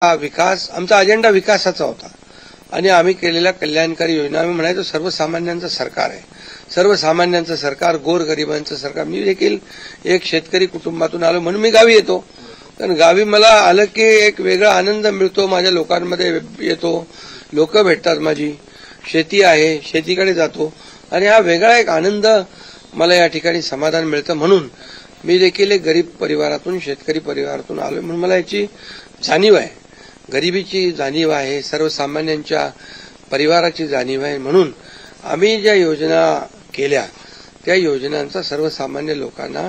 विकास आमचा अजेंडा विकासाचा होता आणि आम्ही केलेल्या कल्याणकारी योजना आम्ही म्हणायचो सर्वसामान्यांचं सरकार आहे. सर्वसामान्यांचं सरकार, गोरगरिबांचं सरकार. मी देखील एक शेतकरी कुटुंबातून आलो म्हणून मी गावी येतो. कारण गावी मला आलं की एक वेगळा आनंद मिळतो, माझ्या लोकांमध्ये येतो, लोक भेटतात, माझी शेती आहे, शेतीकडे जातो आणि हा वेगळा एक आनंद मला या ठिकाणी समाधान मिळतं. म्हणून मी देखील एक गरीब परिवारातून, शेतकरी परिवारातून आलोय म्हणून मला याची जाणीव आहे, गरिबीची जाणीव आहे, सर्वसामान्यांच्या परिवाराची जाणीव आहे. म्हणून आम्ही ज्या योजना केल्या त्या योजनांचा सर्वसामान्य लोकांना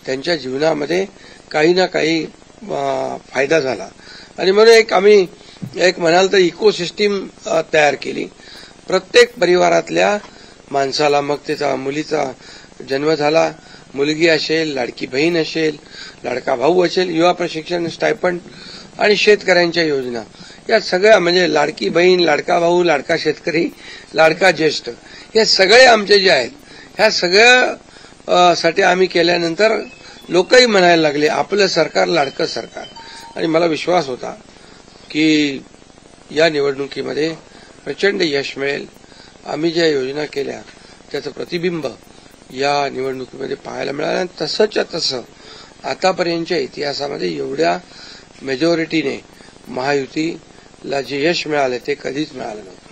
त्यांच्या जीवनामध्ये काही ना काही फायदा झाला आणि म्हणून आम्ही म्हणाल तर इकोसिस्टीम तयार केली. प्रत्येक परिवारातल्या माणसाला, मग त्याचा मुलीचा जन्म झाला, मुलगी असेल, लाडकी बहीण असेल, लाडका भाऊ असेल, युवा प्रशिक्षण स्टायपंड आणि शेतकऱ्यांच्या योजना, या सगळ्या म्हणजे लाडकी बहीण, लाडका भाऊ, लाडका शेतकरी, लाडका ज्येष्ठ, हे सगळे आमचे जे आहेत ह्या सगळ्या साठी आम्ही केल्यानंतर लोकही म्हणायला लागले आपलं सरकार लाडकं सरकार. आणि मला विश्वास होता की या निवडणुकीमध्ये प्रचंड यश मिळेल. आम्ही ज्या योजना केल्या त्याचं प्रतिबिंब या निवडणुकीमध्ये पाहायला मिळालं आणि तसंच्या तसं आतापर्यंतच्या इतिहासामध्ये एवढ्या मेजॉरिटीने महायुतीला जे यश मिळालं ते कधीच मिळालं नव्हतं.